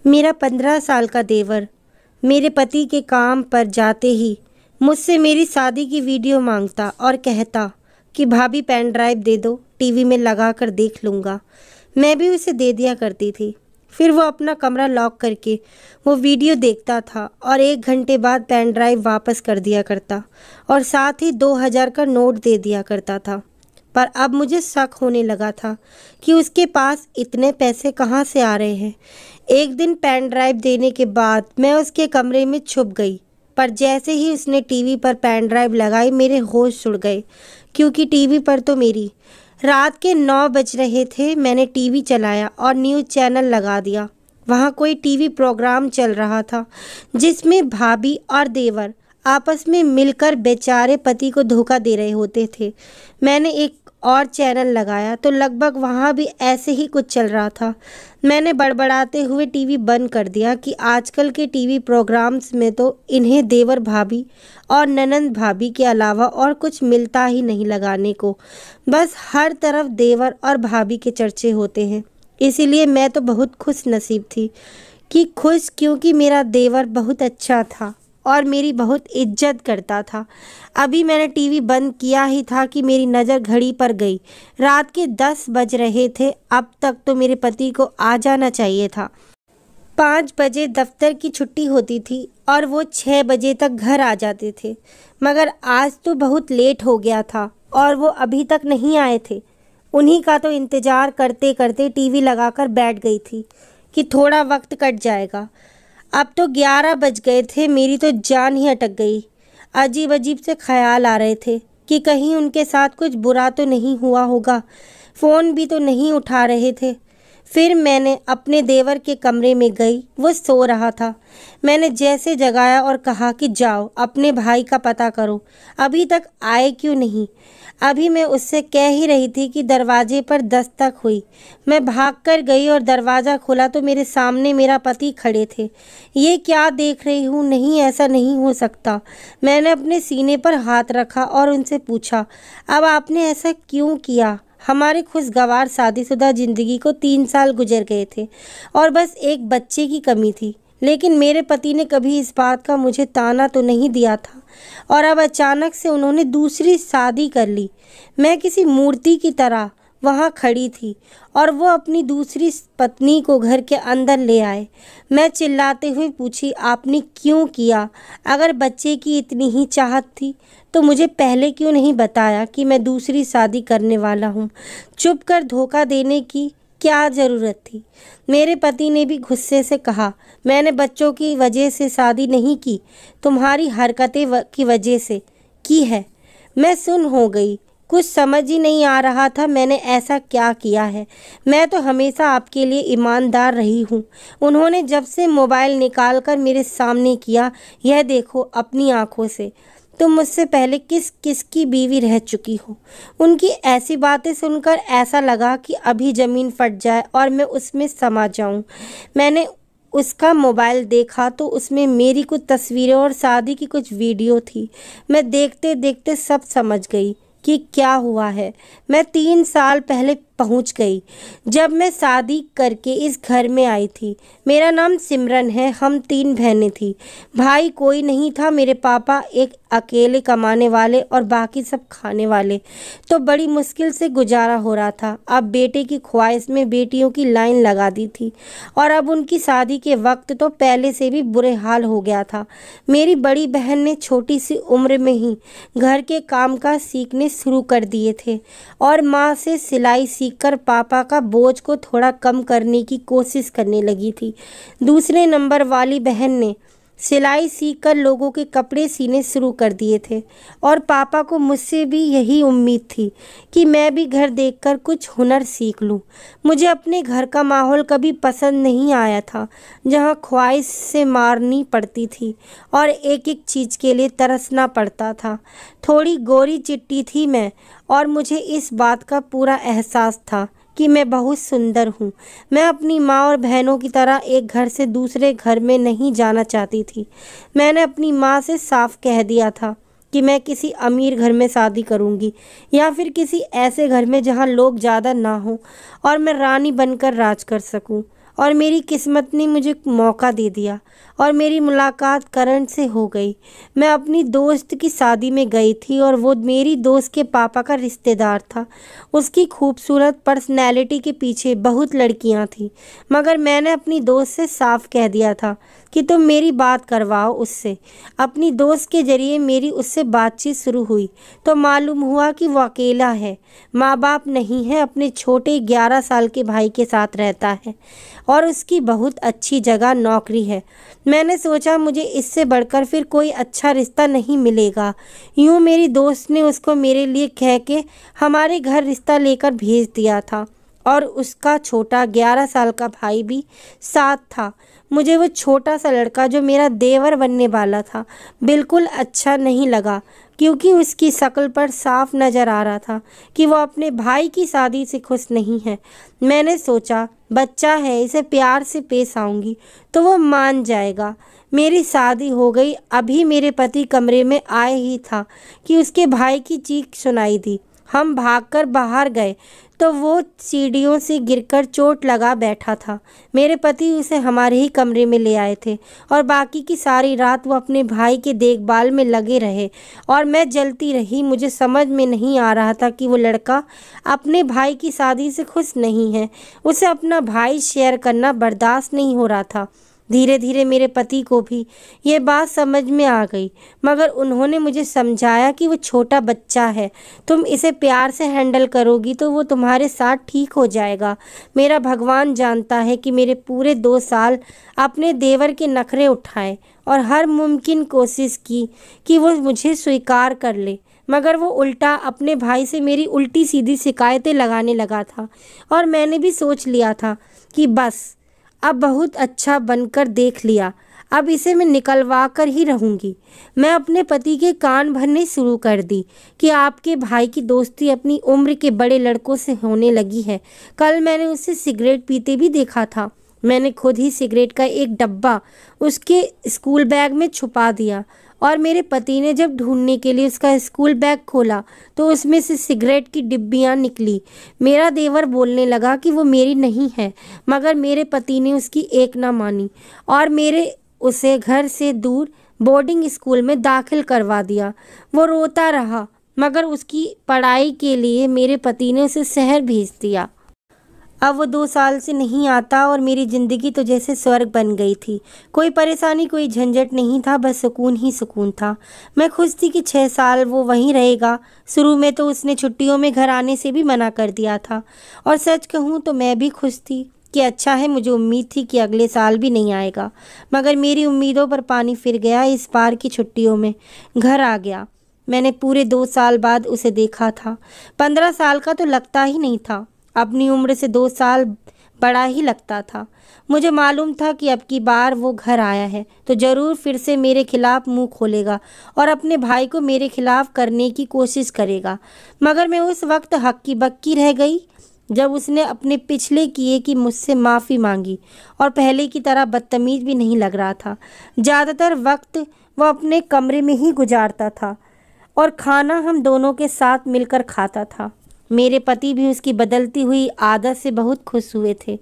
मेरा 15 साल का देवर मेरे पति के काम पर जाते ही मुझसे मेरी शादी की वीडियो मांगता और कहता कि भाभी पेन ड्राइव दे दो, टीवी में लगा कर देख लूँगा। मैं भी उसे दे दिया करती थी। फिर वो अपना कमरा लॉक करके वो वीडियो देखता था और 1 घंटे बाद पेन ड्राइव वापस कर दिया करता और साथ ही 2000 का नोट दे दिया करता था। पर अब मुझे शक होने लगा था कि उसके पास इतने पैसे कहाँ से आ रहे हैं। एक दिन पेन ड्राइव देने के बाद मैं उसके कमरे में छुप गई, पर जैसे ही उसने टीवी पर पेन ड्राइव लगाई मेरे होश उड़ गए, क्योंकि टीवी पर तो मेरी रात के 9 बज रहे थे। मैंने टीवी चलाया और न्यूज़ चैनल लगा दिया। वहाँ कोई टीवी प्रोग्राम चल रहा था जिसमें भाभी और देवर आपस में मिलकर बेचारे पति को धोखा दे रहे होते थे। मैंने एक और चैनल लगाया तो लगभग वहाँ भी ऐसे ही कुछ चल रहा था। मैंने बड़बड़ाते हुए टीवी बंद कर दिया कि आजकल के टीवी प्रोग्राम्स में तो इन्हें देवर भाभी और ननंद भाभी के अलावा और कुछ मिलता ही नहीं लगाने को। बस हर तरफ देवर और भाभी के चर्चे होते हैं। इसीलिए मैं तो बहुत खुश नसीब थी कि खुश क्योंकि मेरा देवर बहुत अच्छा था और मेरी बहुत इज्जत करता था। अभी मैंने टीवी बंद किया ही था कि मेरी नज़र घड़ी पर गई। रात के 10 बज रहे थे। अब तक तो मेरे पति को आ जाना चाहिए था। 5 बजे दफ्तर की छुट्टी होती थी और वो 6 बजे तक घर आ जाते थे, मगर आज तो बहुत लेट हो गया था और वो अभी तक नहीं आए थे। उन्हीं का तो इंतज़ार करते करते टीवी लगाकर बैठ गई थी कि थोड़ा वक्त कट जाएगा। अब तो 11 बज गए थे। मेरी तो जान ही अटक गई। अजीब अजीब से ख्याल आ रहे थे कि कहीं उनके साथ कुछ बुरा तो नहीं हुआ होगा। फ़ोन भी तो नहीं उठा रहे थे। फिर मैंने अपने देवर के कमरे में गई। वो सो रहा था। मैंने जैसे जगाया और कहा कि जाओ अपने भाई का पता करो, अभी तक आए क्यों नहीं। अभी मैं उससे कह ही रही थी कि दरवाजे पर दस्तक हुई। मैं भागकर गई और दरवाज़ा खोला तो मेरे सामने मेरा पति खड़े थे। ये क्या देख रही हूँ, नहीं ऐसा नहीं हो सकता। मैंने अपने सीने पर हाथ रखा और उनसे पूछा, अब आपने ऐसा क्यों किया। हमारे खुशगवार शादीशुदा ज़िंदगी को 3 साल गुजर गए थे और बस एक बच्चे की कमी थी, लेकिन मेरे पति ने कभी इस बात का मुझे ताना तो नहीं दिया था और अब अचानक से उन्होंने दूसरी शादी कर ली। मैं किसी मूर्ति की तरह वहाँ खड़ी थी और वो अपनी दूसरी पत्नी को घर के अंदर ले आए। मैं चिल्लाते हुए पूछी, आपने क्यों किया। अगर बच्चे की इतनी ही चाहत थी तो मुझे पहले क्यों नहीं बताया कि मैं दूसरी शादी करने वाला हूँ। चुप कर धोखा देने की क्या ज़रूरत थी। मेरे पति ने भी गुस्से से कहा, मैंने बच्चों की वजह से शादी नहीं की, तुम्हारी हरकतें की वजह से की है। मैं सुन हो गई। कुछ समझ ही नहीं आ रहा था मैंने ऐसा क्या किया है। मैं तो हमेशा आपके लिए ईमानदार रही हूँ। उन्होंने जब से मोबाइल निकाल कर मेरे सामने किया, यह देखो अपनी आँखों से। तुम मुझसे पहले किस किस की बीवी रह चुकी हो। उनकी ऐसी बातें सुनकर ऐसा लगा कि अभी ज़मीन फट जाए और मैं उसमें समा जाऊं। मैंने उसका मोबाइल देखा तो उसमें मेरी कुछ तस्वीरें और शादी की कुछ वीडियो थी। मैं देखते देखते सब समझ गई कि क्या हुआ है। मैं 3 साल पहले पहुंच गई, जब मैं शादी करके इस घर में आई थी। मेरा नाम सिमरन है। हम 3 बहनें थी। भाई कोई नहीं था। मेरे पापा एक अकेले कमाने वाले और बाकी सब खाने वाले, तो बड़ी मुश्किल से गुजारा हो रहा था। अब बेटे की ख्वाहिश में बेटियों की लाइन लगा दी थी और अब उनकी शादी के वक्त तो पहले से भी बुरे हाल हो गया था। मेरी बड़ी बहन ने छोटी सी उम्र में ही घर के कामकाज सीखने शुरू कर दिए थे और माँ से सिलाई सीखकर पापा का बोझ को थोड़ा कम करने की कोशिश करने लगी थी। दूसरे नंबर वाली बहन ने सिलाई सीखकर लोगों के कपड़े सीने शुरू कर दिए थे और पापा को मुझसे भी यही उम्मीद थी कि मैं भी घर देखकर कुछ हुनर सीख लूं। मुझे अपने घर का माहौल कभी पसंद नहीं आया था, जहां ख्वाहिश से मारनी पड़ती थी और एक एक चीज़ के लिए तरसना पड़ता था। थोड़ी गोरी चिट्टी थी मैं और मुझे इस बात का पूरा एहसास था कि मैं बहुत सुंदर हूँ। मैं अपनी माँ और बहनों की तरह एक घर से दूसरे घर में नहीं जाना चाहती थी। मैंने अपनी माँ से साफ कह दिया था कि मैं किसी अमीर घर में शादी करूँगी या फिर किसी ऐसे घर में जहाँ लोग ज़्यादा ना हो और मैं रानी बनकर राज कर सकूँ और मेरी किस्मत ने मुझे मौका दे दिया और मेरी मुलाकात करण से हो गई। मैं अपनी दोस्त की शादी में गई थी और वो मेरी दोस्त के पापा का रिश्तेदार था। उसकी खूबसूरत पर्सनैलिटी के पीछे बहुत लड़कियां थीं, मगर मैंने अपनी दोस्त से साफ कह दिया था कि तुम मेरी बात करवाओ उससे। अपनी दोस्त के जरिए मेरी उससे बातचीत शुरू हुई तो मालूम हुआ कि वो अकेला है, माँ बाप नहीं है, अपने छोटे 11 साल के भाई के साथ रहता है और उसकी बहुत अच्छी जगह नौकरी है। मैंने सोचा मुझे इससे बढ़कर फिर कोई अच्छा रिश्ता नहीं मिलेगा। यूँ मेरी दोस्त ने उसको मेरे लिए कह के हमारे घर रिश्ता लेकर भेज दिया था और उसका छोटा 11 साल का भाई भी साथ था। मुझे वो छोटा सा लड़का जो मेरा देवर बनने वाला था बिल्कुल अच्छा नहीं लगा, क्योंकि उसकी शक्ल पर साफ नज़र आ रहा था कि वो अपने भाई की शादी से खुश नहीं है। मैंने सोचा बच्चा है, इसे प्यार से पेश आऊँगी तो वो मान जाएगा। मेरी शादी हो गई। अभी मेरे पति कमरे में आए ही था कि उसके भाई की चीख सुनाई दी। हम भागकर बाहर गए तो वो सीढ़ियों से गिरकर चोट लगा बैठा था। मेरे पति उसे हमारे ही कमरे में ले आए थे और बाकी की सारी रात वो अपने भाई के देखभाल में लगे रहे और मैं जलती रही। मुझे समझ में नहीं आ रहा था कि वो लड़का अपने भाई की शादी से खुश नहीं है। उसे अपना भाई शेयर करना बर्दाश्त नहीं हो रहा था। धीरे धीरे मेरे पति को भी ये बात समझ में आ गई, मगर उन्होंने मुझे समझाया कि वो छोटा बच्चा है, तुम इसे प्यार से हैंडल करोगी तो वो तुम्हारे साथ ठीक हो जाएगा। मेरा भगवान जानता है कि मेरे पूरे 2 साल अपने देवर के नखरे उठाए और हर मुमकिन कोशिश की कि वो मुझे स्वीकार कर ले, मगर वो उल्टा अपने भाई से मेरी उल्टी सीधी शिकायतें लगाने लगा था। और मैंने भी सोच लिया था कि बस अब बहुत अच्छा बनकर देख लिया, अब इसे मैं निकलवा कर ही रहूँगी। मैं अपने पति के कान भरने शुरू कर दी कि आपके भाई की दोस्ती अपनी उम्र के बड़े लड़कों से होने लगी है। कल मैंने उसे सिगरेट पीते भी देखा था। मैंने खुद ही सिगरेट का एक डब्बा उसके स्कूल बैग में छुपा दिया और मेरे पति ने जब ढूंढने के लिए उसका स्कूल बैग खोला तो उसमें से सिगरेट की डिब्बियां निकली। मेरा देवर बोलने लगा कि वो मेरी नहीं है, मगर मेरे पति ने उसकी एक ना मानी और मेरे उसे घर से दूर बोर्डिंग स्कूल में दाखिल करवा दिया। वो रोता रहा, मगर उसकी पढ़ाई के लिए मेरे पति ने उसे शहर भेज दिया। अब वो 2 साल से नहीं आता और मेरी ज़िंदगी तो जैसे स्वर्ग बन गई थी। कोई परेशानी, कोई झंझट नहीं था, बस सुकून ही सुकून था। मैं खुश थी कि 6 साल वो वहीं रहेगा। शुरू में तो उसने छुट्टियों में घर आने से भी मना कर दिया था और सच कहूँ तो मैं भी खुश थी कि अच्छा है, मुझे उम्मीद थी कि अगले साल भी नहीं आएगा, मगर मेरी उम्मीदों पर पानी फिर गया। इस बार की छुट्टियों में घर आ गया। मैंने पूरे 2 साल बाद उसे देखा था। 15 साल का तो लगता ही नहीं था, अपनी उम्र से 2 साल बड़ा ही लगता था। मुझे मालूम था कि अब की बार वो घर आया है तो ज़रूर फिर से मेरे खिलाफ मुंह खोलेगा और अपने भाई को मेरे खिलाफ करने की कोशिश करेगा, मगर मैं उस वक्त हक्की बक्की रह गई जब उसने अपने पिछले किए की मुझसे माफ़ी मांगी और पहले की तरह बदतमीज भी नहीं लग रहा था। ज़्यादातर वक्त वो अपने कमरे में ही गुजारता था और खाना हम दोनों के साथ मिलकर खाता था। मेरे पति भी उसकी बदलती हुई आदत से बहुत खुश हुए थे।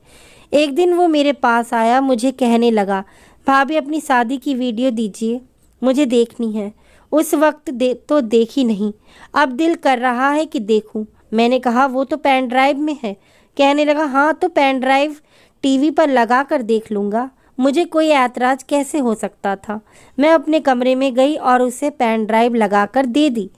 एक दिन वो मेरे पास आया, मुझे कहने लगा, भाभी अपनी शादी की वीडियो दीजिए, मुझे देखनी है। उस वक्त तो देखी नहीं, अब दिल कर रहा है कि देखूं। मैंने कहा वो तो पेन ड्राइव में है। कहने लगा हाँ तो पेन ड्राइव टीवी पर लगा कर देख लूँगा। मुझे कोई ऐतराज़ कैसे हो सकता था। मैं अपने कमरे में गई और उसे पेन ड्राइव लगा कर दे दी।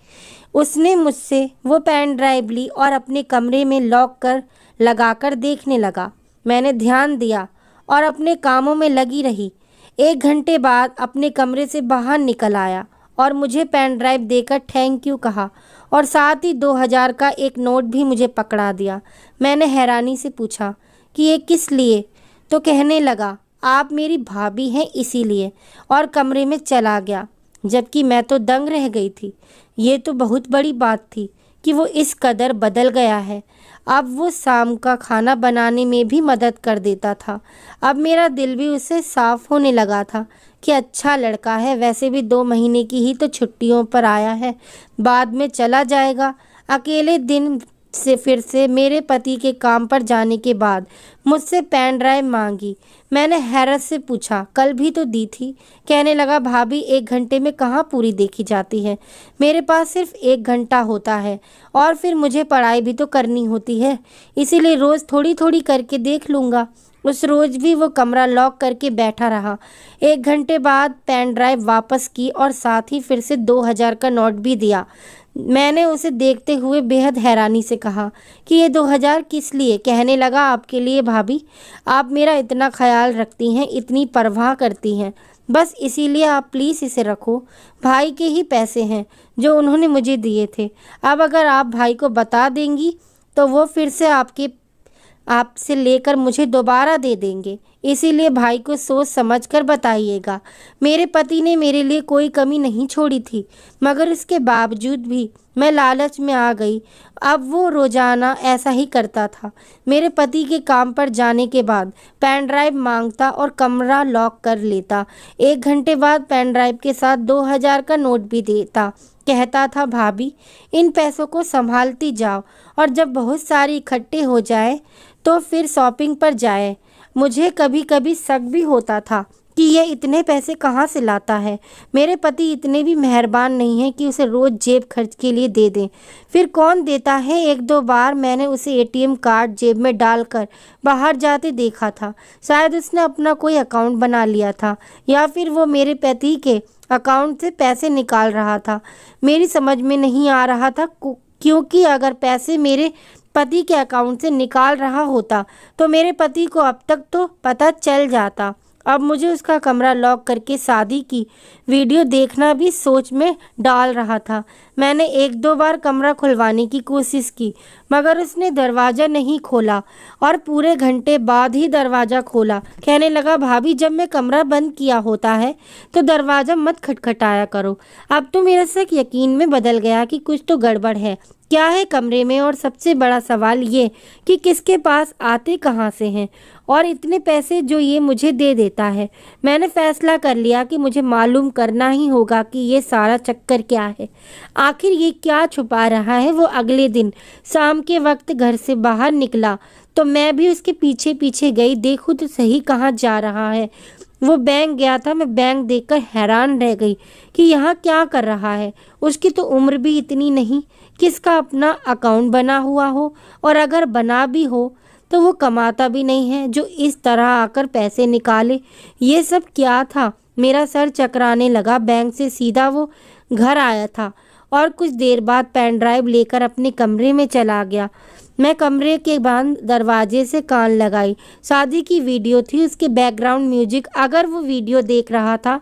उसने मुझसे वो पेन ड्राइव ली और अपने कमरे में लॉक कर लगाकर देखने लगा। मैंने ध्यान दिया और अपने कामों में लगी रही। 1 घंटे बाद अपने कमरे से बाहर निकल आया और मुझे पेन ड्राइव देकर थैंक यू कहा और साथ ही 2000 का एक नोट भी मुझे पकड़ा दिया। मैंने हैरानी से पूछा कि ये किस लिए, तो कहने लगा आप मेरी भाभी हैं इसीलिए, और कमरे में चला गया। जबकि मैं तो दंग रह गई थी। ये तो बहुत बड़ी बात थी कि वो इस कदर बदल गया है। अब वो शाम का खाना बनाने में भी मदद कर देता था। अब मेरा दिल भी उससे साफ होने लगा था कि अच्छा लड़का है, वैसे भी 2 महीने की ही तो छुट्टियों पर आया है, बाद में चला जाएगा। अकेले दिन से फिर से मेरे पति के काम पर जाने के बाद मुझसे पेन ड्राइव मांगी। मैंने हैरत से पूछा, कल भी तो दी थी। कहने लगा, भाभी 1 घंटे में कहाँ पूरी देखी जाती है, मेरे पास सिर्फ 1 घंटा होता है और फिर मुझे पढ़ाई भी तो करनी होती है, इसीलिए रोज़ थोड़ी थोड़ी करके देख लूँगा। उस रोज़ भी वो कमरा लॉक करके बैठा रहा। 1 घंटे बाद पेन ड्राइव वापस की और साथ ही फिर से 2000 का नोट भी दिया। मैंने उसे देखते हुए बेहद हैरानी से कहा कि ये 2000 किस लिए? कहने लगा, आपके लिए भाभी, आप मेरा इतना ख्याल रखती हैं, इतनी परवाह करती हैं, बस इसीलिए आप प्लीज़ इसे रखो। भाई के ही पैसे हैं जो उन्होंने मुझे दिए थे। अब अगर आप भाई को बता देंगी तो वो फिर से आपसे लेकर मुझे दोबारा दे देंगे, इसीलिए भाई को सोच समझकर बताइएगा। मेरे पति ने मेरे लिए कोई कमी नहीं छोड़ी थी, मगर इसके बावजूद भी मैं लालच में आ गई। अब वो रोज़ाना ऐसा ही करता था। मेरे पति के काम पर जाने के बाद पेन ड्राइव मांगता और कमरा लॉक कर लेता। 1 घंटे बाद पेन ड्राइव के साथ 2000 का नोट भी देता। कहता था, भाभी इन पैसों को संभालती जाओ और जब बहुत सारी इकट्ठे हो जाए तो फिर शॉपिंग पर जाए। मुझे कभी कभी शक भी होता था कि ये इतने पैसे कहाँ से लाता है। मेरे पति इतने भी मेहरबान नहीं हैं कि उसे रोज़ जेब खर्च के लिए दे दें। फिर कौन देता है? 1-2 बार मैंने उसे एटीएम कार्ड जेब में डालकर बाहर जाते देखा था। शायद उसने अपना कोई अकाउंट बना लिया था या फिर वो मेरे पति के अकाउंट से पैसे निकाल रहा था। मेरी समझ में नहीं आ रहा था, क्योंकि अगर पैसे मेरे पति के अकाउंट से निकाल रहा होता तो मेरे पति को अब तक तो पता चल जाता। अब मुझे उसका कमरा लॉक करके शादी की वीडियो देखना भी सोच में डाल रहा था। मैंने 1-2 बार कमरा खुलवाने की कोशिश की, मगर उसने दरवाज़ा नहीं खोला और पूरे घंटे बाद ही दरवाज़ा खोला। कहने लगा, भाभी जब मैं कमरा बंद किया होता है तो दरवाज़ा मत खटखटाया करो। अब तो मेरा शक यकीन में बदल गया कि कुछ तो गड़बड़ है। क्या है कमरे में? और सबसे बड़ा सवाल ये कि किसके पास आते कहाँ से हैं और इतने पैसे जो ये मुझे दे देता है। मैंने फैसला कर लिया कि मुझे मालूम करना ही होगा कि ये सारा चक्कर क्या है, आखिर ये क्या छुपा रहा है। वो अगले दिन शाम के वक्त घर से बाहर निकला तो मैं भी उसके पीछे पीछे गई। देखूँ तो सही कहाँ जा रहा है। वो बैंक गया था। मैं बैंक देखकर हैरान रह गई कि यहाँ क्या कर रहा है। उसकी तो उम्र भी इतनी नहीं कि इसका अपना अकाउंट बना हुआ हो, और अगर बना भी हो तो वो कमाता भी नहीं है जो इस तरह आकर पैसे निकाले। ये सब क्या था? मेरा सर चकराने लगा। बैंक से सीधा वो घर आया था और कुछ देर बाद पेन ड्राइव लेकर अपने कमरे में चला गया। मैं कमरे के बंद दरवाजे से कान लगाई। शादी की वीडियो थी, उसके बैकग्राउंड म्यूजिक, अगर वो वीडियो देख रहा था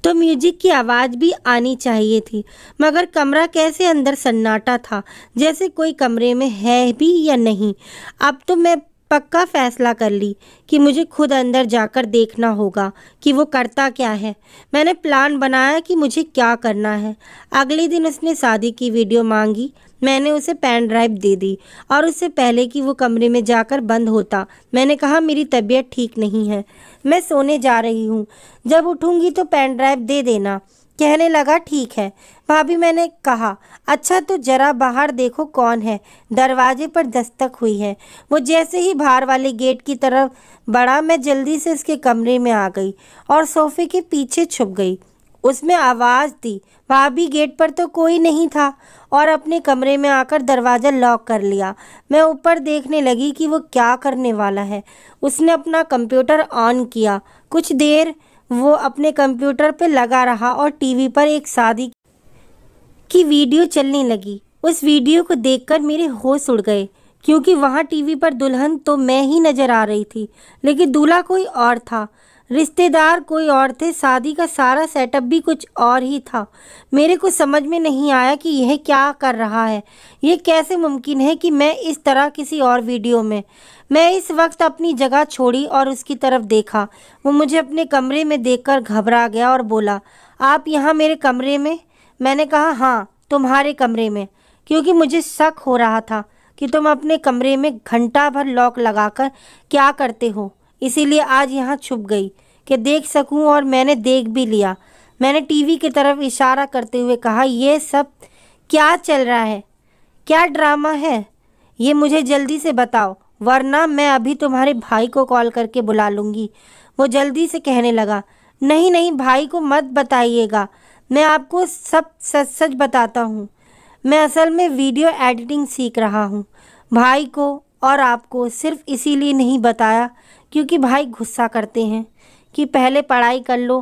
तो म्यूजिक की आवाज़ भी आनी चाहिए थी, मगर कमरा कैसे अंदर सन्नाटा था, जैसे कोई कमरे में है भी या नहीं। अब तो मैं पक्का फैसला कर ली कि मुझे खुद अंदर जाकर देखना होगा कि वो करता क्या है। मैंने प्लान बनाया कि मुझे क्या करना है। अगले दिन उसने शादी की वीडियो मांगी। मैंने उसे पेन ड्राइव दे दी और उससे पहले कि वो कमरे में जाकर बंद होता मैंने कहा, मेरी तबीयत ठीक नहीं है, मैं सोने जा रही हूँ, जब उठूँगी तो पेन ड्राइव दे देना। कहने लगा, ठीक है भाभी। मैंने कहा, अच्छा तो जरा बाहर देखो कौन है। दरवाजे पर दस्तक हुई है। वो जैसे ही बाहर वाले गेट की तरफ बढ़ा, मैं जल्दी से उसके कमरे में आ गई और सोफे के पीछे छुप गई। उसमें आवाज़ दी। भाभी गेट पर तो कोई नहीं था और अपने कमरे में आकर दरवाज़ा लॉक कर लिया। मैं ऊपर देखने लगी कि वो क्या करने वाला है। उसने अपना कंप्यूटर ऑन किया। कुछ देर वो अपने कंप्यूटर पे लगा रहा और टीवी पर एक शादी की वीडियो चलने लगी। उस वीडियो को देखकर मेरे होश उड़ गए, क्योंकि वहाँ टीवी पर दुल्हन तो मैं ही नज़र आ रही थी, लेकिन दूल्हा कोई और था, रिश्तेदार कोई और थे, शादी का सारा सेटअप भी कुछ और ही था। मेरे को समझ में नहीं आया कि यह क्या कर रहा है। ये कैसे मुमकिन है कि मैं इस तरह किसी और वीडियो में। मैं इस वक्त अपनी जगह छोड़ी और उसकी तरफ देखा। वो मुझे अपने कमरे में देखकर घबरा गया और बोला, आप यहाँ मेरे कमरे में? मैंने कहा, हाँ तुम्हारे कमरे में, क्योंकि मुझे शक हो रहा था कि तुम अपने कमरे में घंटा भर लॉक लगाकर क्या करते हो, इसीलिए आज यहाँ छुप गई कि देख सकूं, और मैंने देख भी लिया। मैंने टीवी की तरफ इशारा करते हुए कहा, यह सब क्या चल रहा है? क्या ड्रामा है ये, मुझे जल्दी से बताओ, वरना मैं अभी तुम्हारे भाई को कॉल करके बुला लूँगी। वो जल्दी से कहने लगा। नहीं नहीं, भाई को मत बताइएगा, मैं आपको सब सच सच बताता हूँ। मैं असल में वीडियो एडिटिंग सीख रहा हूँ। भाई को और आपको सिर्फ इसीलिए नहीं बताया क्योंकि भाई गुस्सा करते हैं कि पहले पढ़ाई कर लो।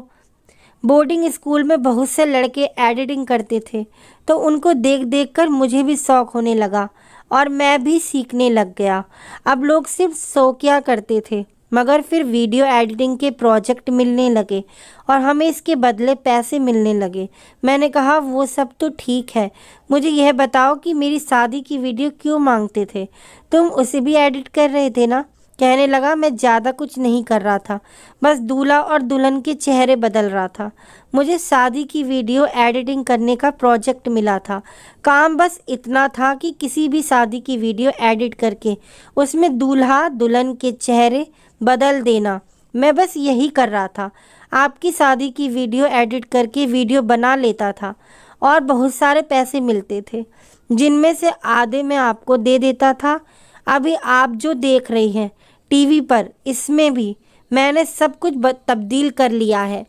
बोर्डिंग स्कूल में बहुत से लड़के एडिटिंग करते थे, तो उनको देख देख कर मुझे भी शौक होने लगा और मैं भी सीखने लग गया। अब लोग सिर्फ शौकिया करते थे, मगर फिर वीडियो एडिटिंग के प्रोजेक्ट मिलने लगे और हमें इसके बदले पैसे मिलने लगे। मैंने कहा वो सब तो ठीक है, मुझे यह बताओ कि मेरी शादी की वीडियो क्यों मांगते थे? तुम उसे भी एडिट कर रहे थे ना? कहने लगा। मैं ज़्यादा कुछ नहीं कर रहा था, बस दूल्हा और दुल्हन के चेहरे बदल रहा था। मुझे शादी की वीडियो एडिटिंग करने का प्रोजेक्ट मिला था। काम बस इतना था कि किसी भी शादी की वीडियो एडिट करके उसमें दूल्हा दुल्हन के चेहरे बदल देना। मैं बस यही कर रहा था। आपकी शादी की वीडियो एडिट करके वीडियो बना लेता था और बहुत सारे पैसे मिलते थे, जिनमें से आधे मैं आपको दे देता था। अभी आप जो देख रही हैं टीवी पर, इसमें भी मैंने सब कुछ तब्दील कर लिया है।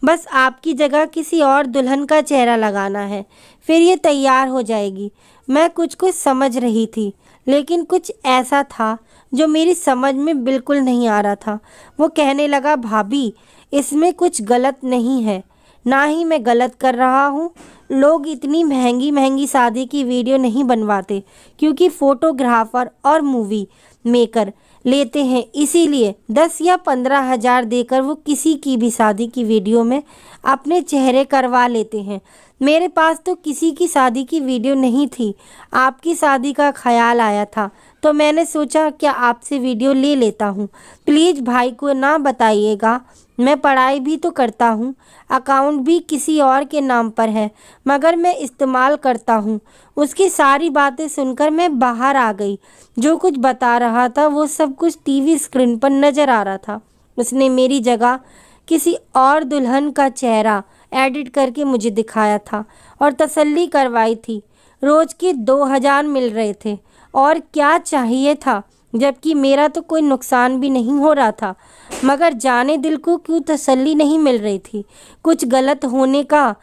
बस आपकी जगह किसी और दुल्हन का चेहरा लगाना है, फिर ये तैयार हो जाएगी। मैं कुछ कुछ समझ रही थी, लेकिन कुछ ऐसा था जो मेरी समझ में बिल्कुल नहीं आ रहा था। वो कहने लगा, भाभी इसमें कुछ गलत नहीं है, ना ही मैं गलत कर रहा हूँ। लोग इतनी महंगी महंगी शादी की वीडियो नहीं बनवाते क्योंकि फोटोग्राफर और मूवी मेकर लेते हैं, इसीलिए 10 या 15 हज़ार देकर वो किसी की भी शादी की वीडियो में अपने चेहरे करवा लेते हैं। मेरे पास तो किसी की शादी की वीडियो नहीं थी। आपकी शादी का ख्याल आया था तो मैंने सोचा क्या आपसे वीडियो ले लेता हूँ। प्लीज़ भाई को ना बताइएगा। मैं पढ़ाई भी तो करता हूँ, अकाउंट भी किसी और के नाम पर है, मगर मैं इस्तेमाल करता हूँ। उसकी सारी बातें सुनकर मैं बाहर आ गई। जो कुछ बता रहा था वो सब कुछ टीवी स्क्रीन पर नज़र आ रहा था। उसने मेरी जगह किसी और दुल्हन का चेहरा एडिट करके मुझे दिखाया था और तसल्ली करवाई थी। रोज़ के 2000 मिल रहे थे और क्या चाहिए था, जबकि मेरा तो कोई नुकसान भी नहीं हो रहा था। मगर जाने दिल को क्यों तसल्ली नहीं मिल रही थी। कुछ गलत होने का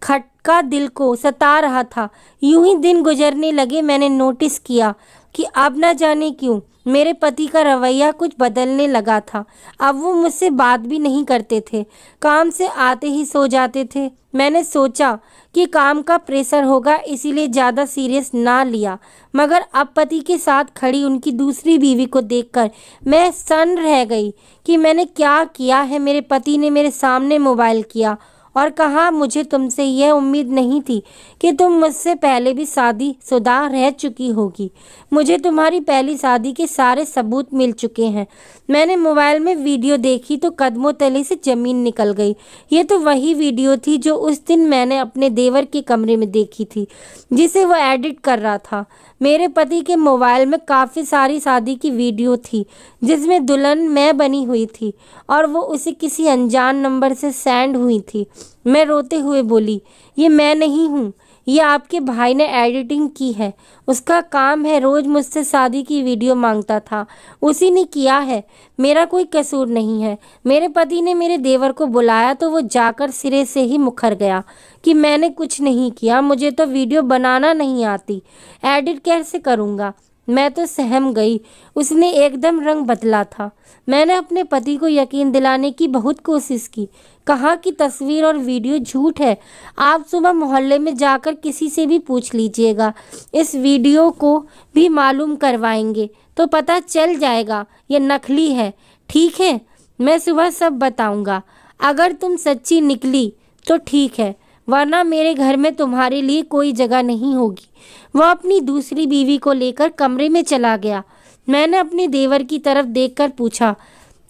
खटका दिल को सता रहा था। यूं ही दिन गुजरने लगे। मैंने नोटिस किया कि अब न जाने क्यों मेरे पति का रवैया कुछ बदलने लगा था। अब वो मुझसे बात भी नहीं करते थे, काम से आते ही सो जाते थे। मैंने सोचा कि काम का प्रेशर होगा, इसीलिए ज़्यादा सीरियस ना लिया, मगर अब पति के साथ खड़ी उनकी दूसरी बीवी को देखकर मैं सन्न रह गई कि मैंने क्या किया है। मेरे पति ने मेरे सामने मोबाइल किया और कहा, मुझे तुमसे यह उम्मीद नहीं थी कि तुम मुझसे पहले भी शादीशुदा रह चुकी होगी। मुझे तुम्हारी पहली शादी के सारे सबूत मिल चुके हैं। मैंने मोबाइल में वीडियो देखी तो कदमों तले से ज़मीन निकल गई। ये तो वही वीडियो थी जो उस दिन मैंने अपने देवर के कमरे में देखी थी, जिसे वो एडिट कर रहा था। मेरे पति के मोबाइल में काफ़ी सारी शादी की वीडियो थी जिसमें दुल्हन मैं बनी हुई थी और वो उसे किसी अनजान नंबर से सेंड हुई थी। मैं रोते हुए बोली, ये मैं नहीं हूँ, ये आपके भाई ने एडिटिंग की है। उसका काम है, रोज़ मुझसे शादी की वीडियो मांगता था, उसी ने किया है, मेरा कोई कसूर नहीं है। मेरे पति ने मेरे देवर को बुलाया तो वो जाकर सिरे से ही मुकर गया कि मैंने कुछ नहीं किया, मुझे तो वीडियो बनाना नहीं आती, एडिट कैसे करूँगा। मैं तो सहम गई। उसने एकदम रंग बदला था। मैंने अपने पति को यकीन दिलाने की बहुत कोशिश की, कहा कि तस्वीर और वीडियो झूठ है। आप सुबह मोहल्ले में जाकर किसी से भी पूछ लीजिएगा, इस वीडियो को भी मालूम करवाएंगे तो पता चल जाएगा ये नकली है। ठीक है, मैं सुबह सब बताऊंगा। अगर तुम सच्ची निकली तो ठीक है, वरना मेरे घर में तुम्हारे लिए कोई जगह नहीं होगी। वह अपनी दूसरी बीवी को लेकर कमरे में चला गया। मैंने अपने देवर की तरफ देखकर पूछा,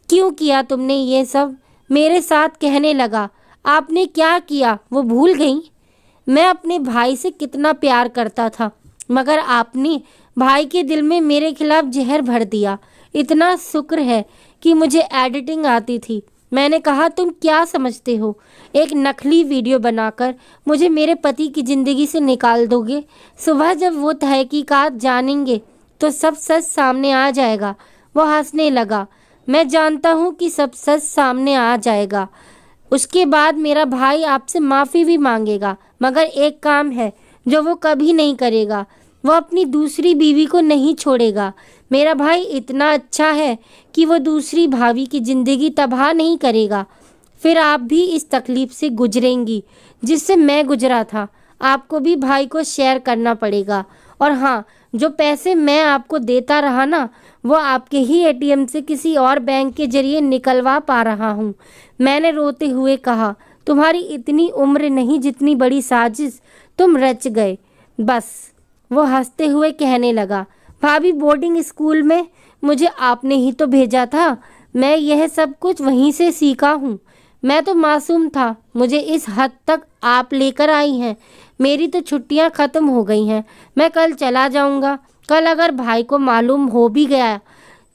क्यों किया तुमने ये सब मेरे साथ? कहने लगा, आपने क्या किया वो भूल गई? मैं अपने भाई से कितना प्यार करता था, मगर आपने भाई के दिल में मेरे खिलाफ जहर भर दिया। इतना शुक्र है कि मुझे एडिटिंग आती थी, मैंने कहा, तुम क्या समझते हो? एक नकली वीडियो बनाकर मुझे मेरे पति की ज़िंदगी से निकाल दोगे? सुबह जब वो तहकीकात जानेंगे तो सब सच सामने आ जाएगा। वो हंसने लगा। मैं जानता हूँ कि सब सच सामने आ जाएगा। उसके बाद मेरा भाई आपसे माफ़ी भी मांगेगा, मगर एक काम है जो वो कभी नहीं करेगा। वो अपनी दूसरी बीवी को नहीं छोड़ेगा। मेरा भाई इतना अच्छा है कि वो दूसरी भाभी की ज़िंदगी तबाह नहीं करेगा। फिर आप भी इस तकलीफ़ से गुजरेंगी जिससे मैं गुजरा था। आपको भी भाई को शेयर करना पड़ेगा। और हाँ, जो पैसे मैं आपको देता रहा ना, वो आपके ही एटीएम से किसी और बैंक के जरिए निकलवा पा रहा हूँ। मैंने रोते हुए कहा, तुम्हारी इतनी उम्र नहीं जितनी बड़ी साजिश तुम रच गए। बस। वो हंसते हुए कहने लगा, भाभी बोर्डिंग स्कूल में मुझे आपने ही तो भेजा था। मैं यह सब कुछ वहीं से सीखा हूँ। मैं तो मासूम था, मुझे इस हद तक आप लेकर आई हैं। मेरी तो छुट्टियाँ ख़त्म हो गई हैं। मैं कल चला जाऊँगा। कल अगर भाई को मालूम हो भी गया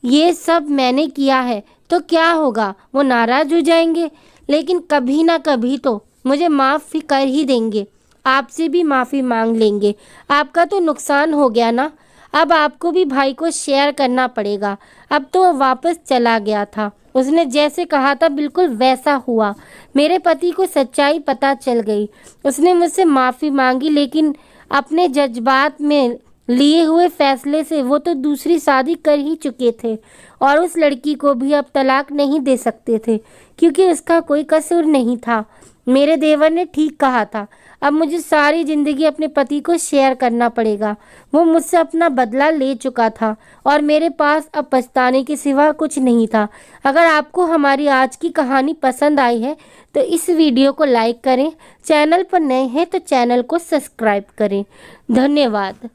ये सब मैंने किया है तो क्या होगा? वो नाराज़ हो जाएंगे, लेकिन कभी ना कभी तो मुझे माफ़ कर ही देंगे। आपसे भी माफ़ी मांग लेंगे। आपका तो नुकसान हो गया ना। अब आपको भी भाई को शेयर करना पड़ेगा। अब तो वो वापस चला गया था। उसने जैसे कहा था बिल्कुल वैसा हुआ। मेरे पति को सच्चाई पता चल गई। उसने मुझसे माफ़ी मांगी, लेकिन अपने जज्बात में लिए हुए फैसले से वो तो दूसरी शादी कर ही चुके थे और उस लड़की को भी अब तलाक नहीं दे सकते थे, क्योंकि उसका कोई कसूर नहीं था। मेरे देवर ने ठीक कहा था। अब मुझे सारी ज़िंदगी अपने पति को शेयर करना पड़ेगा। वो मुझसे अपना बदला ले चुका था और मेरे पास अब पछताने के सिवा कुछ नहीं था। अगर आपको हमारी आज की कहानी पसंद आई है तो इस वीडियो को लाइक करें। चैनल पर नए हैं तो चैनल को सब्सक्राइब करें। धन्यवाद।